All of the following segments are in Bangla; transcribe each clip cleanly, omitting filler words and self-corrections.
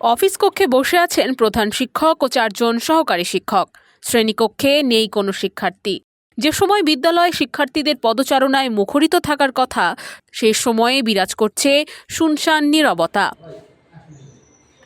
অফিস কক্ষে বসে আছেন প্রধান শিক্ষক ও 4 জন সহকারী শিক্ষক। শ্রেণীকক্ষে নেই কোনো শিক্ষার্থী। যে সময় বিদ্যালয় শিক্ষার্থীদের পদচারণায় মুখরিত থাকার কথা, সেই সময়ে বিরাজ করছে শুনশান নীরবতা।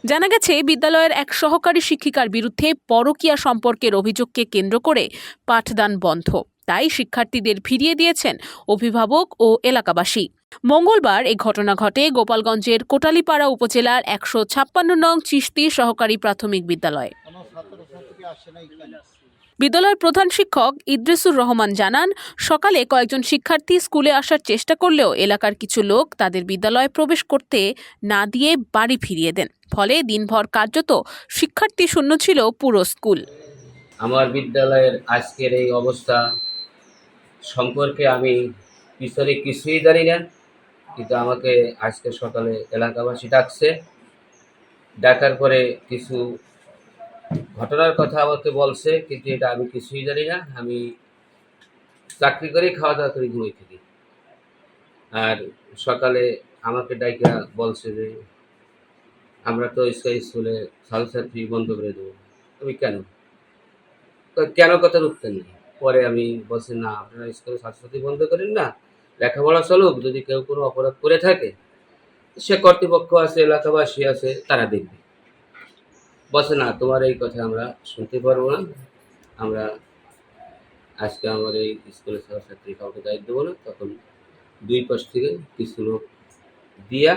জানা গেছে, বিদ্যালয়ের এক সহকারী শিক্ষিকার বিরুদ্ধে পরকীয়া সম্পর্কের অভিযোগকে কেন্দ্র করে পাঠদান বন্ধ। তাই শিক্ষার্থীদের ফিরিয়ে দিয়েছেন অভিভাবক ও এলাকাবাসী। মঙ্গলবার এই ঘটনা ঘটে গোপালগঞ্জের কোটালীপাড়া উপজেলার 156 নং চিশতি সহকারী প্রাথমিক বিদ্যালয়ে। বিদ্যালয়ের প্রধান শিক্ষক ইদ্রিসুর রহমান জানান, সকালে কয়েকজন শিক্ষার্থী স্কুলে আসার চেষ্টা করলেও এলাকার কিছু লোক তাদের বিদ্যালয়ে প্রবেশ করতে না দিয়ে বাড়ি ফিরিয়ে দেন। ফলে দিনভর কার্যত শিক্ষার্থী শূন্য ছিল পুরো স্কুল। আমার বিদ্যালয়ের আজকের এই অবস্থা সম্পর্কে আমি পিছনে কিছুই জানি না, কিন্তু আমাকে আজকে সকালে এলাকাবাসী ডাকার পরে কিছু ঘটনার কথা আমাকে বলছে, কিন্তু এটা আমি কিছুই জানি না। আমি চাকরি করে খাওয়া দাওয়া করে ঘুমিয়ে থাকি। আর সকালে আমাকে ডাইকা বলছে যে আমরা তো স্কুলে ছাত্রছাত্রী বন্ধ করে দেবো। আমি কেন কথার উত্তর নেই। পরে আমি বলছি, না, আপনারা স্কুলে ছাত্রছাত্রী বন্ধ করেন না, লেখাপড়া চলুক। যদি কেউ কোনো অপরাধ করে থাকে, সে কর্তৃপক্ষ আছে, এলাকাবাসী আছে, তারা দেখবে। বলছে, না, তোমার এই কথা আমরা শুনতে পারবো না। আমরা আজকে আমার এই স্কুলের ছাত্রছাত্রী কাউকে দায়িত্ব দেবো না। তখন দুই পাশ থেকে কিছু লোক দিয়া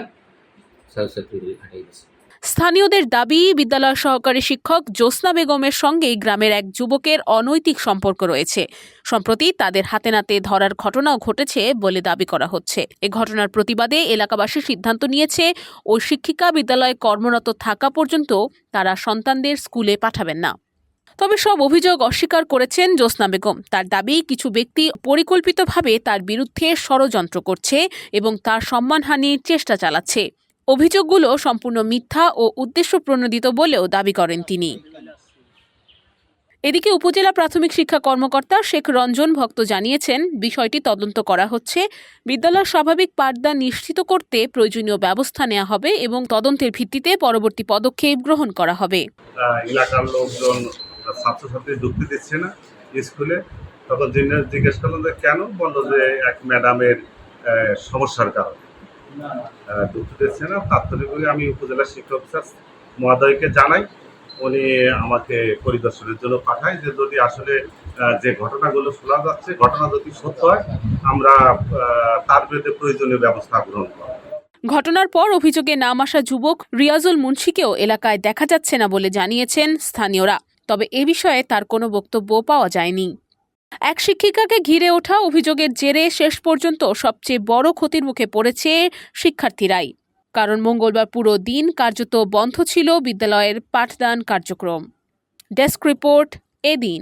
ছাত্রছাত্রীগুলি হাঁটাই গেছে। স্থানীয়দের দাবি, বিদ্যালয়ের সহকারী শিক্ষক জ্যোৎস্না বেগমের সঙ্গেই গ্রামের এক যুবকের অনৈতিক সম্পর্ক রয়েছে। সম্প্রতি তাদের হাতে নাতে ধরার ঘটনাও ঘটেছে বলে দাবি করা হচ্ছে। এ ঘটনার প্রতিবাদে এলাকাবাসী সিদ্ধান্ত নিয়েছে, ওই শিক্ষিকা বিদ্যালয়ে কর্মরত থাকা পর্যন্ত তারা সন্তানদের স্কুলে পাঠাবেন না। তবে সব অভিযোগ অস্বীকার করেছেন জ্যোৎস্না বেগম। তার দাবি, কিছু ব্যক্তি পরিকল্পিতভাবে তার বিরুদ্ধে ষড়যন্ত্র করছে এবং তার সম্মানহানির চেষ্টা চালাচ্ছে। অভিযোগগুলো সম্পূর্ণ মিথ্যা ও উদ্দেশ্যপ্রণোদিত বলেও দাবি করেন তিনি। এদিকে উপজেলা প্রাথমিক শিক্ষা কর্মকর্তা শেখ রঞ্জন ভক্ত জানিয়েছেন, বিষয়টি তদন্ত করা হচ্ছে। বিদ্যালয়ের স্বাভাবিক পাঠদান নিশ্চিত করতে প্রয়োজনীয় ব্যবস্থা নেওয়া হবে এবং তদন্তের ভিত্তিতে পরবর্তী পদক্ষেপ গ্রহণ করা হবে। এলাকার লোকজন ছাত্রছাত্রী ঢুকতে দিচ্ছে না স্কুলে। তখন জিজ্ঞেস করলাম যে কেন, বললো যে এক ম্যাডামের সমস্যার কারণে ঢুকতে দিচ্ছে না। তাৎক্ষণিকভাবে আমি উপজেলা শিক্ষক মহোদয়কে জানাই। উনি আমাকে পরিদর্শনের জন্য পাঠায় যে যদি আসলে যে ঘটনাগুলো শোনা যাচ্ছে, ঘটনা যদি সত্য হয়, আমরা তার বিরুদ্ধে প্রয়োজনীয় ব্যবস্থা গ্রহণ করব। ঘটনার পর অভিযোগে নাম আসা যুবক রিয়াজুল মুন্সিকেও এলাকায় দেখা যাচ্ছে না বলে জানিয়েছেন স্থানীয়রা। তবে এ বিষয়ে তার কোনো বক্তব্য পাওয়া যায়নি। এক শিক্ষিকাকে ঘিরে ওঠা অভিযোগের জেরে শেষ পর্যন্ত সবচেয়ে বড় ক্ষতির মুখে পড়েছে শিক্ষার্থীরাই। কারণ মঙ্গলবার পুরো দিন কার্যত বন্ধ ছিল বিদ্যালয়ের পাঠদান কার্যক্রম। ডেস্ক রিপোর্ট, এদিন।